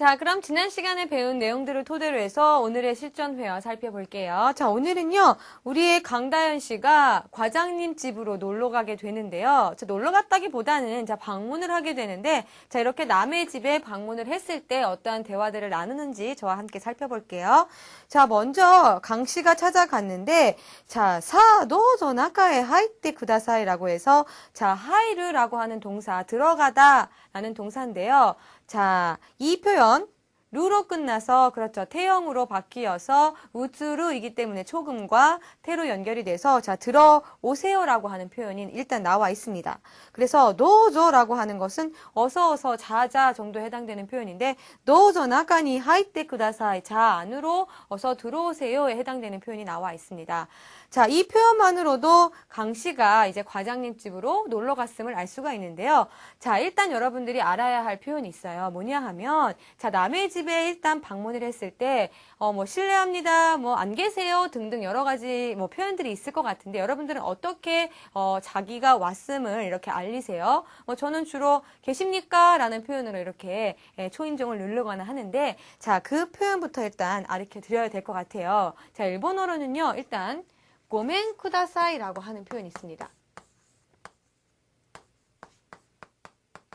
자, 그럼 지난 시간에 배운 내용들을 토대로 해서 오늘의 실전 회화 살펴볼게요. 자, 오늘은요, 우리의 강다현 씨가 과장님 집으로 놀러 가게 되는데요. 자, 놀러 갔다기보다는 자, 방문을 하게 되는데, 자, 이렇게 남의 집에 방문을 했을 때 어떠한 대화들을 나누는지 저와 함께 살펴볼게요. 자, 먼저 강 씨가 찾아갔는데, 자, 도우조 나카에 하이테 쿠다사이라고 해서, 자, 하이르라고 하는 동사, 들어가다 라는 동사인데요. 자, 이 표현 루로 끝나서 그렇죠. 태형으로 바뀌어서 우츠루이기 때문에 초금과 태로 연결이 돼서 자, 들어오세요라고 하는 표현이 일단 나와 있습니다. 그래서 도우조라고 하는 것은 어서 자자 정도에 해당되는 표현인데 도우조 나카니 하이테 쿠다사이 자 안으로 어서 들어오세요에 해당되는 표현이 나와 있습니다. 자, 이 표현만으로도 강 씨가 이제 과장님 집으로 놀러 갔음을 알 수가 있는데요. 자, 일단 여러분들이 알아야 할 표현이 있어요. 뭐냐 하면, 자, 남의 집에 일단 방문을 했을 때, 실례합니다, 안 계세요 등등 여러 가지 표현들이 있을 것 같은데, 여러분들은 어떻게, 자기가 왔음을 이렇게 알리세요? 저는 주로 계십니까? 라는 표현으로 이렇게 초인종을 누르거나 하는데, 자, 그 표현부터 일단 가르쳐 드려야 될 것 같아요. 자, 일본어로는요, 일단, 고멘 쿠다사이라고 하는 표현이 있습니다.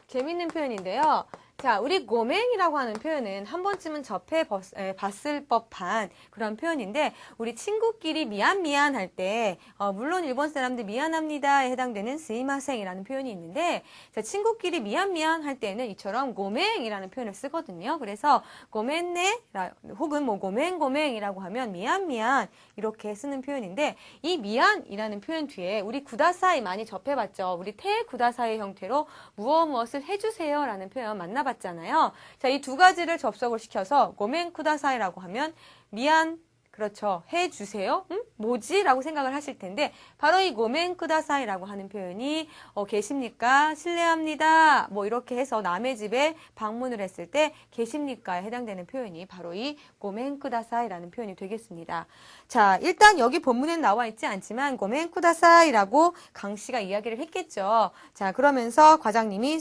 재밌는 표현인데요. 자, 우리 고맹이라고 하는 표현은 한 번쯤은 접해봤을 법한 그런 표현인데 우리 친구끼리 미안 할 때 물론 일본 사람들 미안합니다에 해당되는 스이마생이라는 표현이 있는데 자, 친구끼리 미안 할 때는 이처럼 고맹이라는 표현을 쓰거든요. 그래서 고멘네 혹은 고맹이라고 하면 미안 이렇게 쓰는 표현인데 이 미안이라는 표현 뒤에 우리 구다사이 많이 접해봤죠. 우리 테 구다사이 형태로 무엇을 해주세요 라는 표현 만나봤잖아요. 자, 이 두 가지를 접속을 시켜서 고멘 쿠다사이라고 하면 미안 그렇죠. 해주세요. 뭐지? 라고 생각을 하실 텐데 바로 이 고멘 쿠다사이라고 하는 표현이 계십니까? 실례합니다. 이렇게 해서 남의 집에 방문을 했을 때 계십니까에 해당되는 표현이 바로 이 고멘 쿠다사이라는 표현이 되겠습니다. 자, 일단 여기 본문엔 나와 있지 않지만 고멘 쿠다사이라고 강 씨가 이야기를 했겠죠. 자, 그러면서 과장님이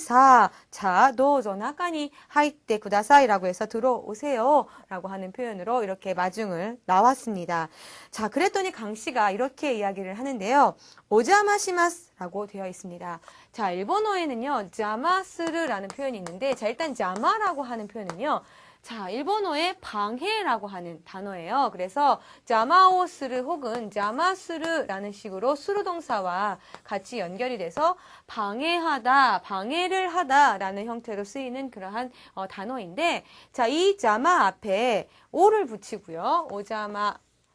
도우조 나카니 하이테 쿠다사이라고 해서 들어오세요 라고 하는 표현으로 이렇게 마중을 나왔습니다. 자, 그랬더니 강 씨가 이렇게 이야기를 하는데요. 오자마시마스라고 되어 있습니다. 자, 일본어에는요, 자마스르라는 표현이 있는데, 자, 일단 자마라고 하는 표현은요, 자, 일본어의 방해라고 하는 단어예요. 그래서 자마오스르 혹은 자마스르라는 식으로 수르동사와 같이 연결이 돼서 방해하다, 방해를 하다라는 형태로 쓰이는 그러한 단어인데 자, 이 자마 앞에 오를 붙이고요. 오자마.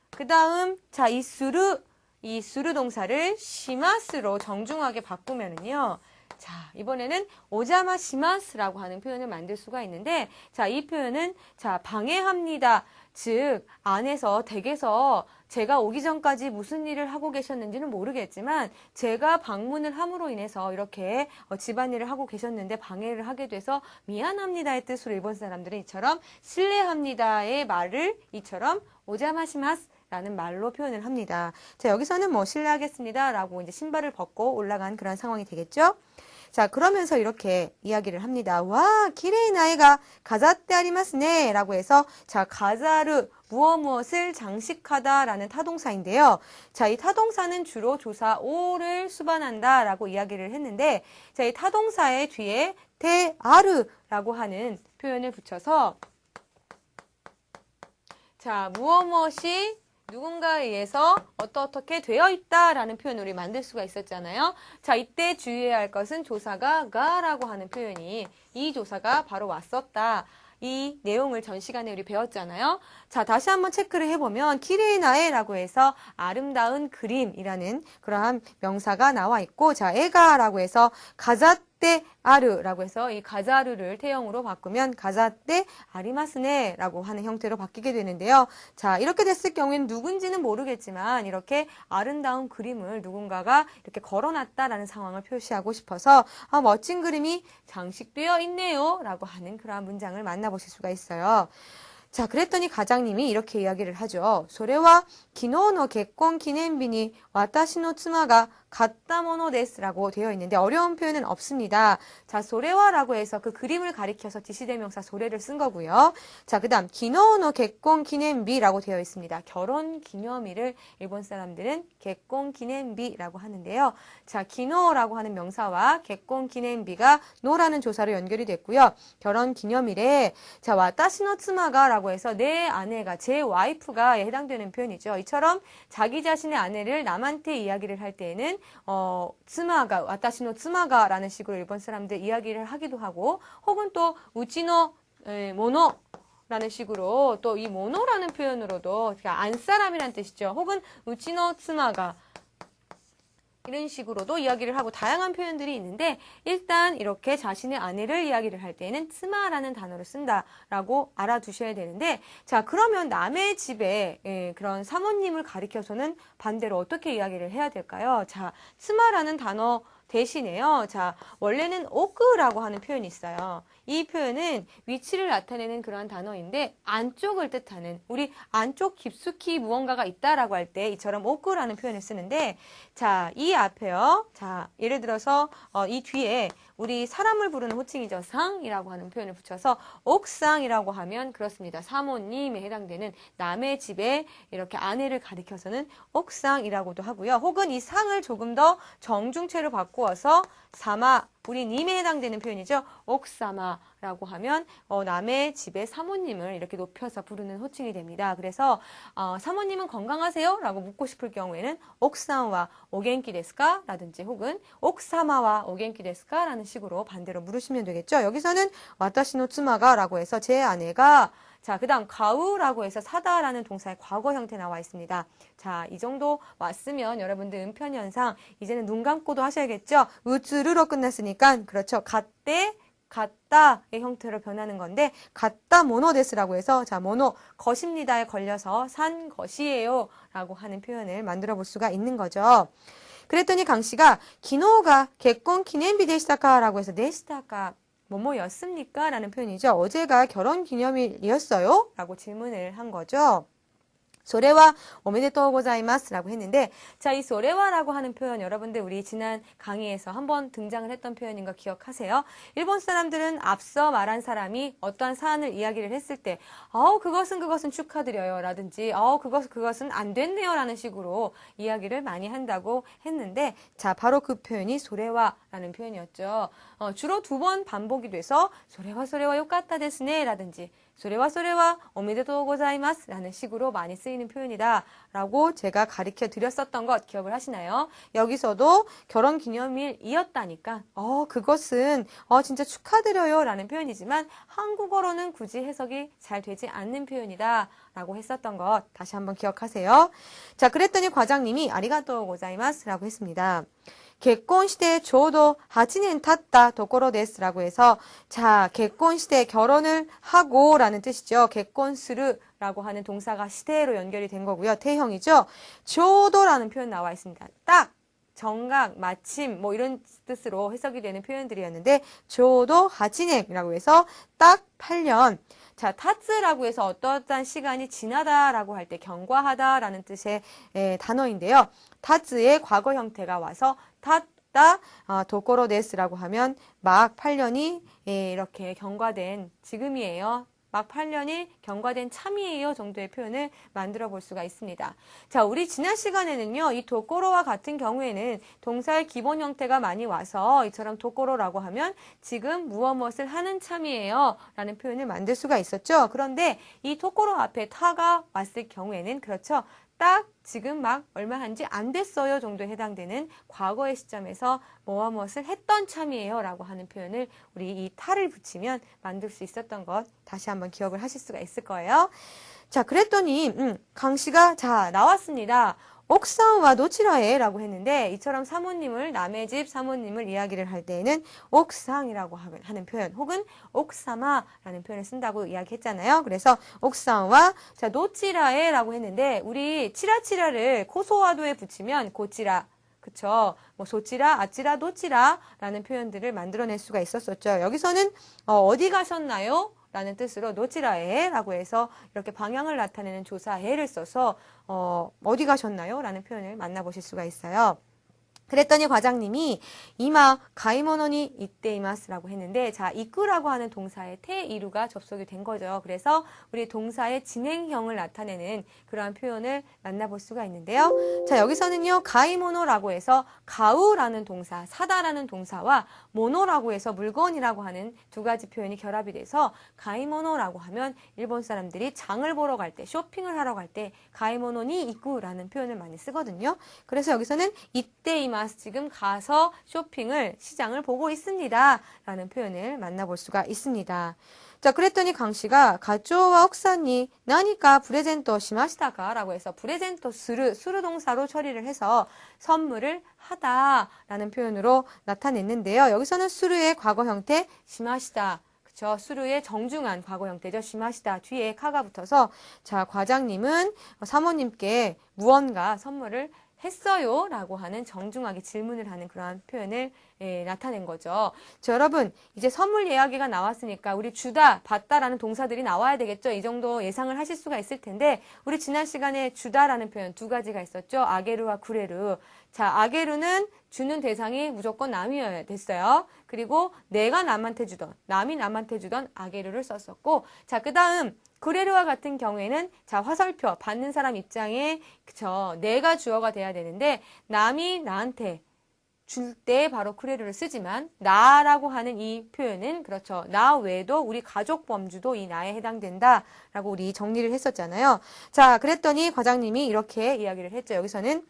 그 다음 자, 이 수르 동사를 시마스로 정중하게 바꾸면은요. 자, 이번에는 오자마시마스라고 하는 표현을 만들 수가 있는데 자, 이 표현은 자, 방해합니다. 즉, 안에서 댁에서 제가 오기 전까지 무슨 일을 하고 계셨는지는 모르겠지만 제가 방문을 함으로 인해서 이렇게 집안일을 하고 계셨는데 방해를 하게 돼서 미안합니다의 뜻으로 일본 사람들은 이처럼 실례합니다의 말을 이처럼 오자마시마스 라는 말로 표현을 합니다. 자, 여기서는 실례하겠습니다 라고 이제 신발을 벗고 올라간 그런 상황이 되겠죠? 자, 그러면서 이렇게 이야기를 합니다. 와, 키레이 나이가 가자떼 아리마스네 라고 해서 자, 가자르 무엇을 장식하다 라는 타동사인데요. 자, 이 타동사는 주로 조사 오를 수반한다 라고 이야기를 했는데 자, 이 타동사의 뒤에 테아르라고 하는 표현을 붙여서 자, 무엇이 누군가에 의해서 어떻게 되어 있다라는 표현을 우리 만들 수가 있었잖아요. 자, 이때 주의해야 할 것은 조사가 가라고 하는 표현이 이 조사가 바로 왔었다. 이 내용을 전 시간에 우리 배웠잖아요. 자, 다시 한번 체크를 해보면 키레이나에라고 해서 아름다운 그림이라는 그러한 명사가 나와 있고 자, 에가라고 해서 가자떼 아르라고 해서 이 가자르를 태형으로 바꾸면 가자떼 아리마스네 라고 하는 형태로 바뀌게 되는데요. 자, 이렇게 됐을 경우에는 누군지는 모르겠지만 이렇게 아름다운 그림을 누군가가 이렇게 걸어놨다라는 상황을 표시하고 싶어서 멋진 그림이 장식되어 있네요 라고 하는 그러한 문장을 만나보실 수가 있어요. 자, 그랬더니 과장님이 이렇게 이야기를 하죠. それは昨日の結婚記念日に私の妻が 갔다모노 데스라고 되어 있는데 어려운 표현은 없습니다. 자, 소레와라고 해서 그 그림을 가리켜서 지시대명사 소레를 쓴 거고요. 자, 그다음 기노노 객공 기념비라고 되어 있습니다. 결혼 기념일을 일본 사람들은 객공 기념비라고 하는데요. 자, 기노라고 하는 명사와 객공 기념비가 노라는 조사로 연결이 됐고요. 결혼 기념일에 자, 와타시노 츠마가라고 해서 내 아내가 제 와이프가 해당되는 표현이죠. 이처럼 자기 자신의 아내를 남한테 이야기를 할 때에는 츠마가 와타시노 츠마가라는 식으로 일본 사람들 이야기를 하기도 하고 혹은 또 우치노 모노 라는 식으로 또 이 모노라는 표현으로도 그러니까 안사람이라는 뜻이죠. 혹은 우치노 츠마가 이런 식으로도 이야기를 하고 다양한 표현들이 있는데 일단 이렇게 자신의 아내를 이야기를 할 때는 츠마라는 단어를 쓴다라고 알아두셔야 되는데 자 그러면 남의 집에 그런 사모님을 가리켜서는 반대로 어떻게 이야기를 해야 될까요? 자 츠마라는 단어 대신에요. 자 원래는 오크라고 하는 표현이 있어요. 이 표현은 위치를 나타내는 그러한 단어인데 안쪽을 뜻하는 우리 안쪽 깊숙이 무언가가 있다라고 할 때 이처럼 오크라는 표현을 쓰는데 자, 이 앞에요. 자, 예를 들어서 이 뒤에 우리 사람을 부르는 호칭이죠. 상이라고 하는 표현을 붙여서 옥상이라고 하면 그렇습니다. 사모님에 해당되는 남의 집에 이렇게 아내를 가리켜서는 옥상이라고도 하고요. 혹은 이 상을 조금 더 정중체로 바꾸어서 사마 우리 님에 해당되는 표현이죠. 옥사마라고 하면 남의 집의 사모님을 이렇게 높여서 부르는 호칭이 됩니다. 그래서 사모님은 건강하세요? 라고 묻고 싶을 경우에는 옥상와 오겐키 데스까? 라든지 혹은 옥사마와 오겐키 데스까? 라는 식으로 반대로 물으시면 되겠죠. 여기서는 와타시노 츠마가 라고 해서 제 아내가 자, 그 다음 가우라고 해서 사다라는 동사의 과거 형태 나와 있습니다. 자, 이 정도 왔으면 여러분들 음편현상 이제는 눈 감고도 하셔야겠죠. 으츠르로 끝났으니까 그렇죠. 갔대 갔다의 형태로 변하는 건데 갔다 모노데스라고 해서 자 모노 것입니다에 걸려서 산 것이에요 라고 하는 표현을 만들어 볼 수가 있는 거죠. 그랬더니 강 씨가 기노가 개콘 기념비 데시타카라고 해서 데시타카 뭐뭐였습니까? 라는 표현이죠. 어제가 결혼기념일이었어요? 라고 질문을 한 거죠. 소레와 오메데토 고자이마스 라고 했는데 자, 이 소레와라고 하는 표현 여러분들 우리 지난 강의에서 한번 등장을 했던 표현인 거 기억하세요? 일본 사람들은 앞서 말한 사람이 어떠한 사안을 이야기를 했을 때 그것은 축하드려요 라든지 그것은 안 됐네요 라는 식으로 이야기를 많이 한다고 했는데 자, 바로 그 표현이 소레와라는 표현이었죠. 주로 2번 반복이 돼서 소레와 요까타 데스네 라든지 소레와 오메데토 고자이마스 라는 식으로 많이 쓰이는 표현이다 라고 제가 가르쳐 드렸었던 것 기억을 하시나요? 여기서도 결혼기념일이었다니까 그것은 진짜 축하드려요 라는 표현이지만 한국어로는 굳이 해석이 잘 되지 않는 표현이다 라고 했었던 것 다시 한번 기억하세요. 자, 그랬더니 과장님이 아리가또 고자이마스 라고 했습니다. 개콘 시대 조도 8년 탔다 도코로 데스라고 해서 자, 개콘 시대 결혼을 하고라는 뜻이죠. 개콘스르라고 하는 동사가 시대로 연결이 된 거고요. 태형이죠. 조도라는 표현 나와 있습니다. 딱 정각, 마침 뭐 이런 뜻으로 해석이 되는 표현들이었는데 조도 8년이라고 해서 딱 8년. 자, 타츠라고 해서 어떠한 시간이 지나다라고 할 때 경과하다라는 뜻의 단어인데요. 타츠의 과거 형태가 와서 탔다 도코로 데스라고 하면 막 8년이 이렇게 경과된 지금이에요. 막 8년이 경과된 참이에요 정도의 표현을 만들어 볼 수가 있습니다. 자, 우리 지난 시간에는요. 이 도코로와 같은 경우에는 동사의 기본 형태가 많이 와서 이처럼 도코로라고 하면 지금 무엇을 하는 참이에요 라는 표현을 만들 수가 있었죠. 그런데 이 도코로 앞에 타가 왔을 경우에는 그렇죠. 딱 지금 막 얼마 한지 안 됐어요 정도에 해당되는 과거의 시점에서 무엇을 했던 참이에요 라고 하는 표현을 우리 이 타를 붙이면 만들 수 있었던 것 다시 한번 기억을 하실 수가 있을 거예요. 자, 그랬더니 강 씨가 자, 나왔습니다. 옥상와 노치라에 라고 했는데 이처럼 사모님을 남의 집 사모님을 이야기를 할 때에는 옥상이라고 하는 표현 혹은 옥사마라는 표현을 쓴다고 이야기했잖아요. 그래서 옥상과 자, 노치라에 라고 했는데 우리 치라치라를 코소와도에 붙이면 고치라 그쵸? 뭐 소치라, 아치라, 노치라 라는 표현들을 만들어낼 수가 있었었죠. 여기서는 어디 가셨나요? 라는 뜻으로 노치라에 라고 해서 이렇게 방향을 나타내는 조사해를 써서 어디 가셨나요? 라는 표현을 만나보실 수가 있어요. 그랬더니 과장님이 이마 가이모노니 이때이마스라고 했는데, 자, 이꾸라고 하는 동사의 테이루가 접속이 된 거죠. 그래서 우리 동사의 진행형을 나타내는 그러한 표현을 만나볼 수가 있는데요. 자, 여기서는요, 가이모노라고 해서 가우라는 동사, 사다라는 동사와 모노라고 해서 물건이라고 하는 두 가지 표현이 결합이 돼서 가이모노라고 하면 일본 사람들이 장을 보러 갈 때, 쇼핑을 하러 갈 때 가이모노니 이꾸라는 표현을 많이 쓰거든요. 그래서 여기서는 이때이마스, 지금 가서 쇼핑을, 시장을 보고 있습니다 라는 표현을 만나볼 수가 있습니다. 자, 그랬더니 강씨가 가쪼와 옥사니 나니까 프레젠토 시마시다가 라고 해서 프레젠토 수르 동사로 처리를 해서 선물을 하다 라는 표현으로 나타냈는데요. 여기서는 수르의 과거 형태 시마시다, 그쵸? 수르의 정중한 과거 형태죠. 시마시다 뒤에 카가 붙어서, 자, 과장님은 사모님께 무언가 선물을 했어요 라고 하는 정중하게 질문을 하는 그러한 표현을 나타낸 거죠. 자, 여러분, 이제 선물 이야기가 나왔으니까 우리 주다, 받다라는 동사들이 나와야 되겠죠. 이 정도 예상을 하실 수가 있을 텐데, 우리 지난 시간에 주다라는 표현 두 가지가 있었죠. 아게루와 구레루. 자, 아게루는 주는 대상이 무조건 남이어야 됐어요. 그리고 내가 남한테 주던, 남이 남한테 주던 아게루를 썼었고, 자, 그 다음 구레루와 같은 경우에는, 자, 화살표 받는 사람 입장에, 그쵸, 내가 주어가 돼야 되는데 남이 나한테 줄 때 바로 구레루를 쓰지만, 나라고 하는 이 표현은, 그렇죠, 나 외에도 우리 가족 범주도 이 나에 해당된다라고 우리 정리를 했었잖아요. 자, 그랬더니 과장님이 이렇게 이야기를 했죠. 여기서는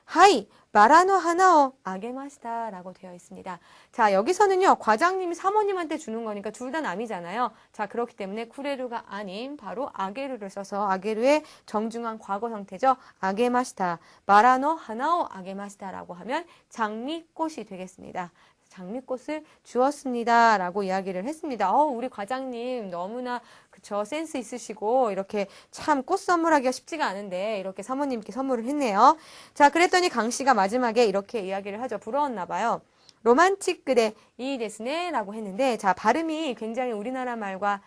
하이 마라노 하나오 아게마시다 라고 되어 있습니다. 자, 여기서는요, 과장님이 사모님한테 주는 거니까 둘 다 남이잖아요. 자, 그렇기 때문에 쿠레루가 아닌 바로 아게루를 써서 아게루의 정중한 과거 형태죠. 아게마시다, 마라노 하나오 아게마시다 라고 하면 장미꽃이 되겠습니다. 장미꽃을 주었습니다 라고 이야기를 했습니다. 우리 과장님 너무나, 그쵸, 센스 있으시고 이렇게 참 꽃 선물하기가 쉽지가 않은데 이렇게 사모님께 선물을 했네요. 자, 그랬더니 강씨가 마지막에 이렇게 이야기를 하죠. 부러웠나 봐요. 로만틱 그대 이 데스네 라고 했는데, 자, 발음이 굉장히 우리나라 말과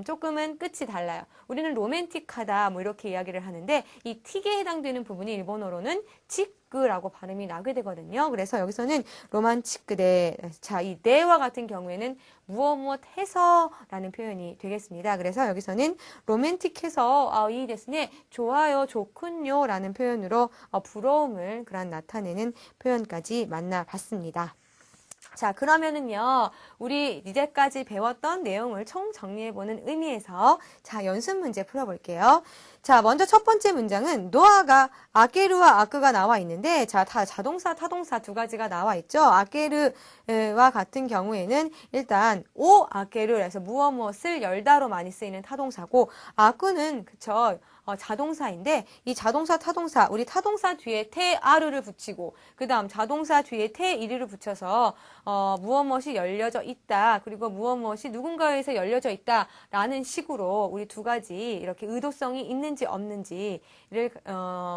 조금은 끝이 달라요. 우리는 로맨틱하다 뭐 이렇게 이야기를 하는데, 이 틱에 해당되는 부분이 일본어로는 치크라고 발음이 나게 되거든요. 그래서 여기서는 로만치크데, 자, 이 네와 같은 경우에는 무엇 해서 라는 표현이 되겠습니다. 그래서 여기서는 로맨틱해서 이 데스네, 좋아요, 좋군요 라는 표현으로 부러움을 그런 나타내는 표현까지 만나봤습니다. 자, 그러면은요, 우리 이제까지 배웠던 내용을 총 정리해보는 의미에서, 자, 연습 문제 풀어볼게요. 자, 먼저 첫 번째 문장은 노아가 아게르와 아크가 나와 있는데, 자, 다 자동사, 타동사 두 가지가 나와 있죠. 아게르와 같은 경우에는 일단 오 아게르에서 무엇을 열다로 많이 쓰이는 타동사고, 아크는, 그쵸, 자동사인데, 이 자동사, 타동사, 우리 타동사 뒤에 테 아르를 붙이고, 그 다음 자동사 뒤에 테 이르를 붙여서 무엇이 열려져 있다, 그리고 무엇이 누군가에 의해서 열려져 있다 라는 식으로 우리 두 가지 이렇게 의도성이 있는지 없는지를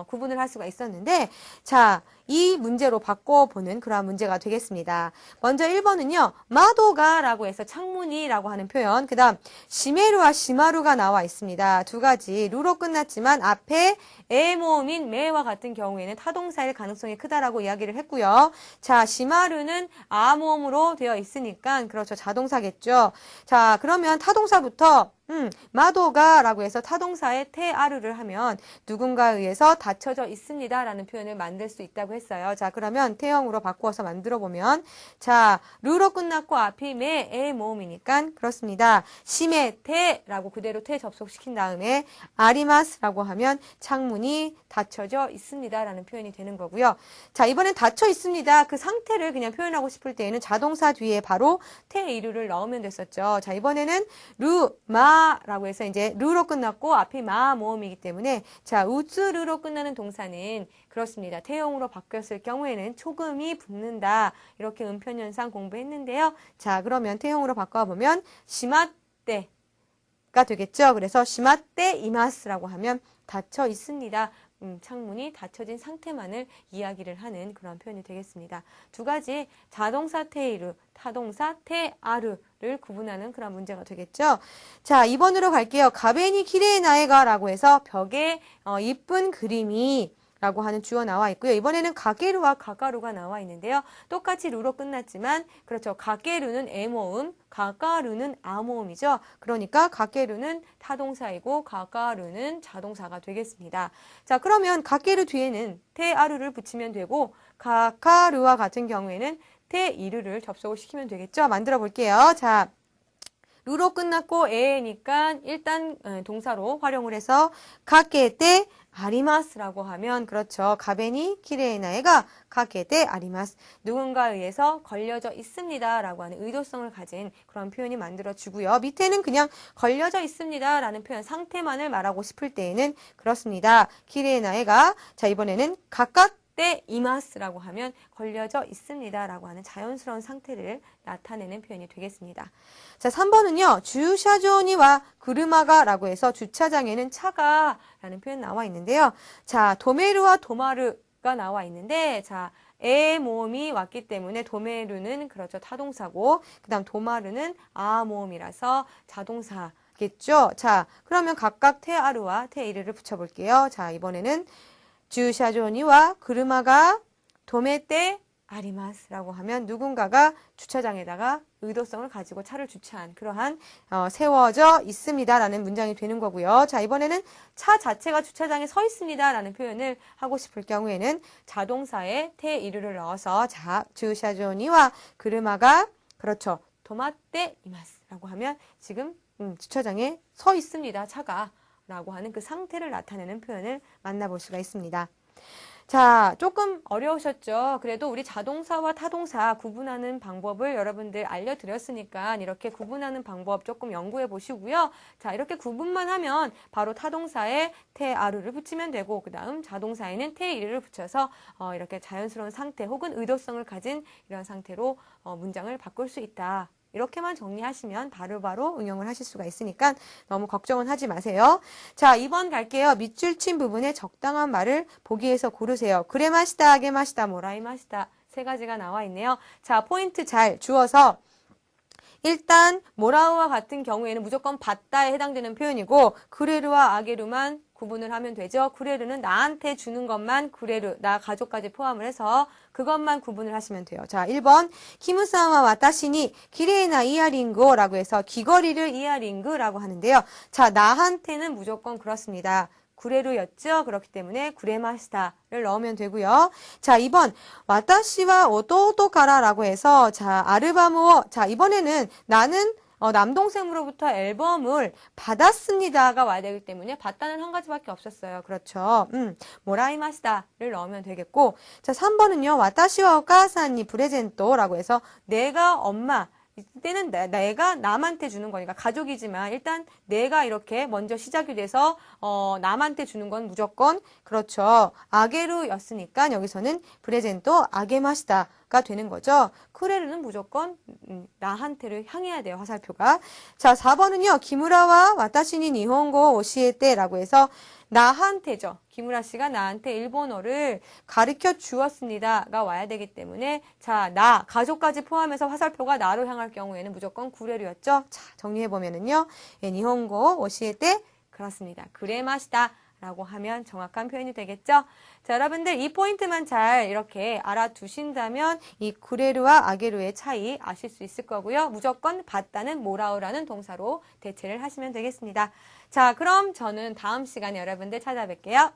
구분을 할 수가 있었는데, 자, 이 문제로 바꿔보는 그런 문제가 되겠습니다. 먼저 1번은요, 마도가 라고 해서 창문이 라고 하는 표현, 그 다음 시메루와 시마루가 나와 있습니다. 두 가지 루로 끝났지만 앞에 에 모음인 메와 같은 경우에는 타동사일 가능성이 크다라고 이야기를 했고요. 자, 시마루는 아 모음으로 되어 있으니까, 그렇죠, 자동사겠죠. 자, 그러면 타동사부터 마도가 라고 해서 타동사에 테아르를 하면 누군가에 의해서 닫혀져 있습니다 라는 표현을 만들 수 있다고 했어요. 자, 그러면 태형으로 바꾸어서 만들어 보면, 자, 루로 끝났고 앞이 메의 모음이니까 그렇습니다. 시메 테라고 그대로 테 접속시킨 다음에 아리마스 라고 하면 창문이 닫혀져 있습니다 라는 표현이 되는 거고요. 자, 이번엔 닫혀 있습니다. 그 상태를 그냥 표현하고 싶을 때에는 자동사 뒤에 바로 테 이루를 넣으면 됐었죠. 자, 이번에는 루, 마 라고 해서 이제 루로 끝났고 앞이 마 모음이기 때문에, 자, 우츠루로 끝나는 동사는 그렇습니다. 태용으로 바뀌었을 경우에는 초금이 붙는다. 이렇게 음편현상 공부했는데요. 자, 그러면 태용으로 바꿔보면 시마떼가 되겠죠. 그래서 시마떼 이마스라고 하면 닫혀 있습니다. 창문이 닫혀진 상태만을 이야기를 하는 그런 표현이 되겠습니다. 두 가지 자동사 테이루, 타동사 테아르를 구분하는 그런 문제가 되겠죠. 자, 2번으로 갈게요. 가베니 키레이 나에가 라고 해서 벽에 이쁜 그림이 라고 하는 주어 나와 있고요. 이번에는 가게루와 가가루가 나와 있는데요. 똑같이 루로 끝났지만 그렇죠. 가게루는 애모음, 가가루는 아모음이죠. 그러니까 가게루는 타동사이고 가가루는 자동사가 되겠습니다. 자, 그러면 가게루 뒤에는 테아루를 붙이면 되고 가가루와 같은 경우에는 테이루를 접속을 시키면 되겠죠. 만들어 볼게요. 자, 루로 끝났고 에니까 일단 동사로 활용을 해서 가게테 아리마스라고 하면 그렇죠. 가베니 키레이나에가 가게테 아리마스. 누군가에 의해서 걸려져 있습니다 라고 하는 의도성을 가진 그런 표현이 만들어지고요. 밑에는 그냥 걸려져 있습니다 라는 표현 상태만을 말하고 싶을 때에는 그렇습니다. 키레이나에가 자 이번에는 가깝 때 이마스라고 하면 걸려져 있습니다 라고 하는 자연스러운 상태를 나타내는 표현이 되겠습니다. 자, 3번은요. 주샤조니와 그르마가 라고 해서 주차장에는 차가 라는 표현 나와 있는데요. 자, 도메르와 도마르가 나와 있는데 자, 에 모음이 왔기 때문에 도메르는 그렇죠. 타동사고 그 다음 도마르는 아 모음이라서 자동사겠죠. 자, 그러면 각각 테아루와 테이르를 붙여볼게요. 자, 이번에는 주샤조니와 그르마가 도메떼 아리마스라고 하면 누군가가 주차장에다가 의도성을 가지고 차를 주차한 그러한 세워져 있습니다라는 문장이 되는 거고요. 자, 이번에는 차 자체가 주차장에 서 있습니다라는 표현을 하고 싶을 경우에는 자동사에 테이르를 넣어서 자, 주샤조니와 그르마가 그렇죠. 도마떼 이마스라고 하면 지금 주차장에 서 있습니다. 차가 라고 하는 그 상태를 나타내는 표현을 만나볼 수가 있습니다. 자, 조금 어려우셨죠? 그래도 우리 자동사와 타동사 구분하는 방법을 여러분들 알려드렸으니까 이렇게 구분하는 방법 조금 연구해 보시고요. 자, 이렇게 구분만 하면 바로 타동사에 테아루를 붙이면 되고 그 다음 자동사에는 테이르를 붙여서 이렇게 자연스러운 상태 혹은 의도성을 가진 이런 상태로 문장을 바꿀 수 있다. 이렇게만 정리하시면 바로바로 응용을 하실 수가 있으니까 너무 걱정은 하지 마세요. 자, 2번 갈게요. 밑줄 친 부분에 적당한 말을 보기에서 고르세요. 그레마시다, 아게마시다, 모라이마시다 세 가지가 나와 있네요. 자, 포인트 잘 주어서 일단 모라우와 같은 경우에는 무조건 받다에 해당되는 표현이고 그레르와 아게루만 구분을 하면 되죠. 구레르는 나한테 주는 것만 구레르, 나 가족까지 포함을 해서 그것만 구분을 하시면 돼요. 자, 1번 키무사와 와타시니 기레이나 이어링고라고 해서 귀걸이를 이어링그라고 하는데요. 자, 나한테는 무조건 그렇습니다. 구레루였죠. 그렇기 때문에 구레마시다를 넣으면 되고요. 자, 2번 와타시와 오토토카라라고 해서 자, 아르바무어 자, 이번에는 나는 남동생으로부터 앨범을 받았습니다가 와야 되기 때문에 받다는 한 가지밖에 없었어요. 그렇죠. 모라이마시다를 넣으면 되겠고 자, 3번은요. 와타시와 오카사니 프레젠토라고 해서 내가 엄마 이때는 내가 남한테 주는 거니까 가족이지만 일단 내가 이렇게 먼저 시작이 돼서 남한테 주는 건 무조건 그렇죠. 아게루였으니까 여기서는 프레젠토 아게마시다가 되는 거죠. 쿠레르는 무조건 나한테를 향해야 돼요. 화살표가. 자, 4번은요. 기무라와 와타시니 니혼고 오시에테라고 해서 나한테죠. 김우라 씨가 나한테 일본어를 가르쳐 주었습니다가 와야 되기 때문에 자, 나, 가족까지 포함해서 화살표가 나로 향할 경우에는 무조건 구레루였죠. 자, 정리해보면은요. 예, 니혼고 오시에테 그렇습니다. 그레마시다 라고 하면 정확한 표현이 되겠죠. 자, 여러분들 이 포인트만 잘 이렇게 알아두신다면 이 구레루와 아게루의 차이 아실 수 있을 거고요. 무조건 받다는 모라우라는 동사로 대체를 하시면 되겠습니다. 자, 그럼 저는 다음 시간에 여러분들 찾아뵐게요.